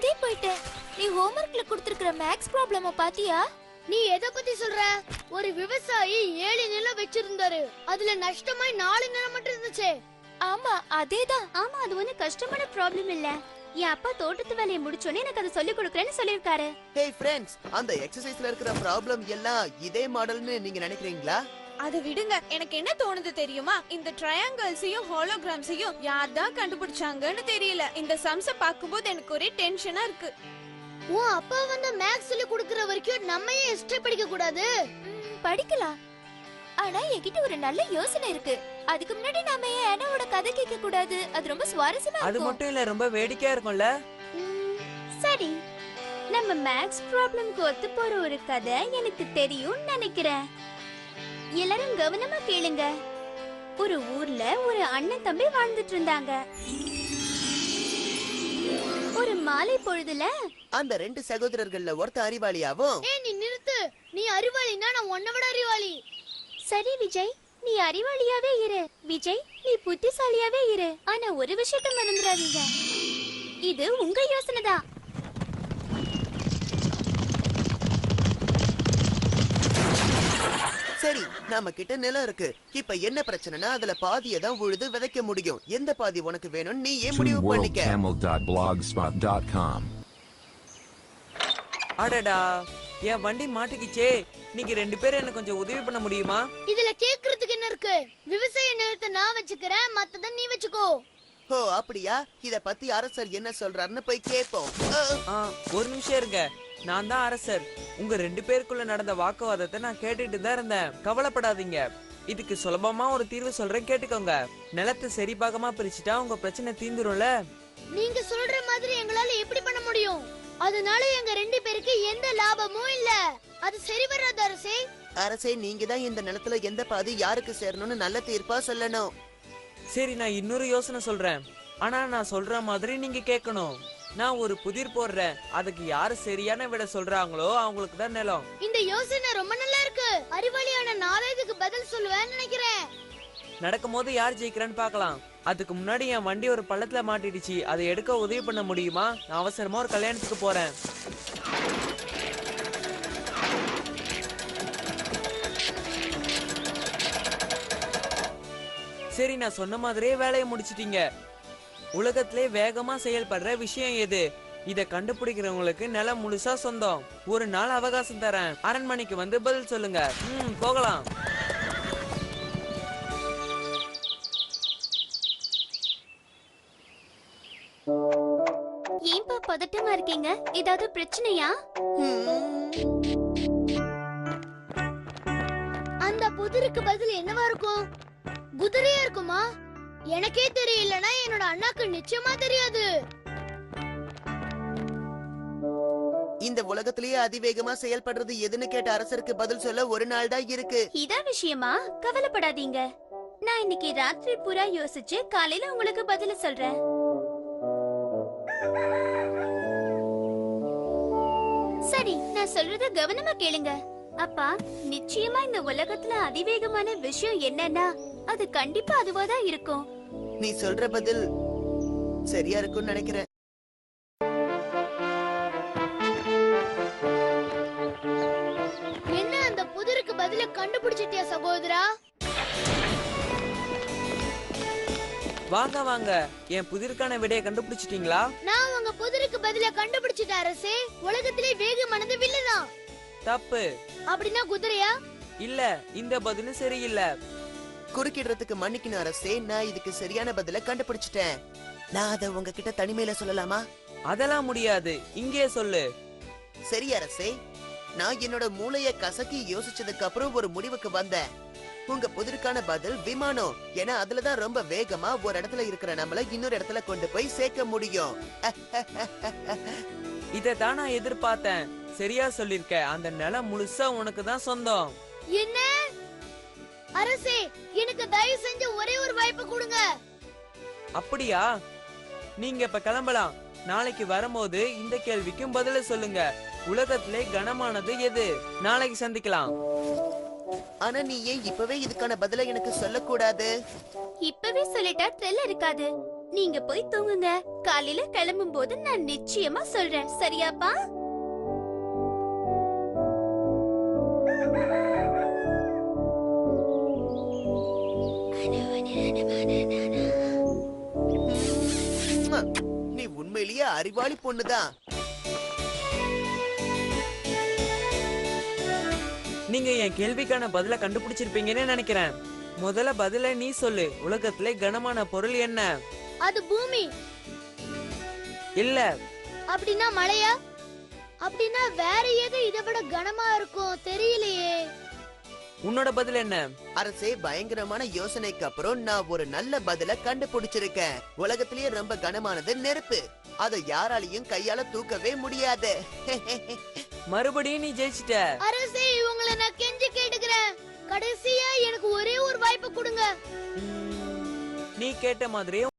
பயந்தே போயிட்டேன். நீ ஹோம்வொர்க்ல கொடுத்திருக்கிற மேக்ஸ் ப்ராப்ளம பாத்தியா? நீ எதை பத்தி சொல்ற? ஒரு விவசாயி 7 நிலம் வச்சிருந்தாரு. அதுல நஷ்டமாய் 4 நிலம் மட்டும் இருந்துச்சு. ஆமா அதேதான். ஆமா, அது ஒண்ணு கஷ்டமான ப்ராப்ளம் இல்ல. என் அப்பா தோட்டத்து வேலையை முடிச்சோனே எனக்கு அதை சொல்லி கொடுக்கறேன்னு சொல்லிருக்காரு. ஹே ஃப்ரெண்ட்ஸ், அந்த எக்ஸசைஸ்ல இருக்கிற ப்ராப்ளம் எல்லாம் இதே மாடல்னு நீங்க நினைக்கிறீங்களா? அது விடுங்க. எனக்கு என்ன தோணுது தெரியுமா? இந்த ட்ரையாங்கிள்ஸையும் ஹாலோகிராம்ஸையும் யார் தான் கண்டுபிடிச்சாங்கன்னு தெரியல. இந்த சம்ஸ பாக்கும்போது எனக்கு ஒரே டென்ஷனா இருக்கு. உன் அப்பா வந்து மேக்ஸ் சொல்லி கொடுக்கற வரைக்கும் நம்ம ஏன் ஹிஸ்டரி படிக்க கூடாது? படிக்கலாம். ஆனா என்கிட்ட ஒரு நல்ல யோசனை இருக்கு. அதுக்கு முன்னாடி நாம ஏன் அனாவோட கதை கேட்க கூடாது? அது ரொம்ப சுவாரஸ்யமா இருக்கும். அது மட்டும் இல்ல, ரொம்ப வேடிக்கையா இருக்கும்ல. சரி, நம்ம மேக்ஸ் ப்ராப்ளம்க்கு ஒத்து போற ஒரு கதை எனக்கு தெரியும் நினைக்கிறேன். எல்லாரும் கவனமா கேளுங்க. ஒரு ஊர்ல ஒரு அண்ணன் தம்பி வாழ்ந்துட்டு இருந்தாங்க. ஒரு மாலை பொழுதுல அந்த 2 சகோதரர்கள்ல ஒருத்த அறிவாளியாவும். ஏய் நீ நிறுத்து. நீ அறிவாளினா நான் உன்னை விட அறிவாளி. சரி விஜய், நீ அறிவாளியாவே இரு. விஜய், நீ புத்திசாலியாவே இரு. ஆனா ஒரு விஷயத்தை மறந்துடாதீங்க, இது உங்க யோசனை தான். சரி, நாம கிட்ட நிலம் இருக்கு. இப்ப என்ன பிரச்சனைனா அதுல பாதியை தான் உழுது விதைக்க முடியும். எந்த பாதி உனக்கு வேணும் நீ ஏன் முடிவு பண்ணிக்க. அடடா, என் வண்டி மாட்டிக்கிச்சே. நீங்க 2 பேரும் எனக்கு கொஞ்சம் உதவி பண்ண முடியுமா? இதுல கேக்குறதுக்கு என்ன இருக்கு? விவசாய நிலத்தை நான் வச்சுக்கிறேன், மத்தத நீ வச்சுக்கோ. ஓ அப்படியா? இத பத்தி அரசர் என்ன சொல்றாருன்னு போய் கேட்போம். ஒரு நிமிஷம் இருங்க. நான் தான் அரசர். உங்க 2 பேருக்குள்ள நடந்த வாக்குவாதத்தை நான் கேட்டுட்டு தான் இருந்தேன். கவலைப்படாதீங்க, இதுக்கு சுலபமா ஒரு தீர்வு சொல்றேன், கேட்டுக்கோங்க. நிலத்தை சரி பாகமா பிரிச்சுட்டா உங்க பிரச்சனை தீந்துரும்ல. நீங்க சொல்ற மாதிரி எங்களால எப்படி பண்ண முடியும்? அதனால எங்க 2 பேருக்கு எந்த லாபமும் இல்ல. அது சரி வராது அரசே. அரசே, நீங்க தான் இந்த நிலத்துல எந்த பாதி யாருக்கு சேரணும்னு நல்ல தீர்ப்பா சொல்லணும். சரி, நான் இன்னொரு யோசனை சொல்றேன். ஆனா நான் சொல்ற மாதிரி நீங்க கேட்கணும். நான் ஒரு புதிர் போடுறேன். அதுக்கு யாரு சரியான விட சொல்றாங்களோ அவங்களுக்கு தான் நிலம். இந்த யோசனை ரொம்ப நல்லா இருக்கு. அறிவாளியான நான் இதுக்கு பதில் சொல்லுவேன்னு நினைக்கிறேன். நடக்கும் போது யார் ஜெயிக்கிறான்னு பார்க்கலாம். அதுக்கு முன்னாடி என் வண்டி ஒரு பள்ளத்துல மாட்டிடுச்சு. அதை எடுக்க உதவி பண்ண முடியுமா? நான் அவசரமா ஒரு கல்யாணத்துக்கு போறேன். சரி, நான் சொன்ன மாதிரியே வேலையை முடிச்சிட்டீங்க. உலகத்திலே வேகமா செயல்படுற விஷயம் எது? இத கண்டுபிடிக்கிறவங்களுக்கு நிலம் முழுசா சொந்தம். ஒரு நாள் அவகாசம் தரேன். அரண்மனைக்கு வந்து பதில் சொல்லுங்க. போகலாம். ஏன்பா பதட்டமா இருக்கீங்க? ஏதாவது பிரச்சனையா? அந்த புதிருக்கு பதில் என்னவா இருக்கும்? குதிரையா இருக்குமா? எனக்கே தெரியலனா என்னோட அண்ணாக்கு நிச்சயமா தெரியாது. இந்த உலகத்திலேயே அதிவேகமா செயல்படுறது எதுன்னு கேட்ட அரசருக்கு பதில் சொல்ல ஒரு நாள் தான் இருக்கு. இதான் விஷயமா? கவலைப்படாதீங்க, நான் இன்னைக்கு ராத்திரி பூரா யோசிச்சு காலையில உங்களுக்கு பதில சொல்றேன். சரி, நான் சொல்றத கவனமா கேளுங்க. அப்பா, நிச்சயமா இந்த உலகத்துல அதிவேகமான விஷயம் என்னன்னா அது கண்டிப்பா அதுவாதான் இருக்கும். நீ சொல்ற பதில் சரியா இருக்கும்னு நினைக்கிறேன். என்ன அந்த புதிருக்கு பதில கண்டுபிடிச்சிட்டியா சகோதரா? வாங்க வாங்க, என் புதிருக்கான விடையை கண்டுபிடிச்சிட்டீங்களா? நான் உங்க புதிருக்கு பதில கண்டுபிடிச்சிட்டேன் அரசே. உலகத்திலே வேகமானது வில்லுதான். தப்பு. அப்படின்னா குதிரையா? இல்ல, இந்த பதிலும் சரியில்லை. குறுக்கிடுறதுக்கு மன்னிக்கணும் அரசே, நான் இதுக்கு சரியான பதில கண்டுபிடிச்சிட்டேன். நான் அதை உங்ககிட்ட தனிமையில சொல்லலாமா? அதெல்லாம் முடியாது, இங்கே சொல்லு. சரி அரசே, நான் என்னோட மூளைய கசக்கி யோசிச்சதுக்கு அப்புறம் ஒரு முடிவுக்கு வந்தேன். உங்க புதிருக்கான பதில் விமானம். ஏன்னா அதுலதான் ரொம்ப வேகமா ஒரு இடத்துல இருக்கிற நம்மள இன்னொரு இடத்துல கொண்டு போய் சேர்க்க முடியும். இதான் நான் எதிர்பார்த்தேன். சரியா சொல்லிருக்க. அந்த நிலம் முழுசா உனக்கு தான் சொந்தம். என்ன அரசே, எனக்கு தயவு செஞ்சு ஒரே ஒரு வாய்ப்பு கொடுங்க. அப்படியா? நீங்க இப்ப கிளம்பலாம். நாளைக்கு வரும்போது இந்த கேள்விக்கும் பதில சொல்லுங்க. உலகத்திலே கனமானது எது? நாளைக்கு சந்திக்கலாம். ஆனா நீ ஏன் இப்பவே இதுக்கான பதில எனக்கு சொல்லக்கூடாது? இப்பவே சொல்லிட்டா த்ரில் இருக்காது. நீங்க போய் தூங்குங்க. காலையில கிளம்பும் போது நான் நிச்சயமா சொல்றேன். சரியாப்பா? ம்மா. நீ உண்மையிலேயே அறிவாளி பொண்ணுதான். நீங்க என் கேள்விக்கான பதில கண்டுபிடிச்சிருப்பீங்கன்னு நினைக்கிறேன். முதல்ல பதில நீ சொல்லு. உலகத்திலே கனமான பொருள் என்ன? அது பூமி. இல்ல, அப்படின்னா மலையா? அப்படின்னா வேற எது இதை விட கனமா இருக்கும்? தெரியலையே. உன்னோட பதில் என்ன? அரசே, பயங்கரமான யோசனைக்கு அப்புறம் நான் ஒரு நல்ல பதில கண்டுபிடிச்சிருக்கேன். உலகத்திலேயே ரொம்ப கனமானது நெருப்பு. அதை யாராலையும் கையால தூக்கவே முடியாது. மறுபடியும் நீ ஜெயிச்சிட்ட. அரசே, இவங்களை நான் கெஞ்சி கேட்டுக்கிறேன். கடைசியா எனக்கு ஒரே ஒரு வாய்ப்பு கொடுங்க. நீ கேட்ட மாதிரியே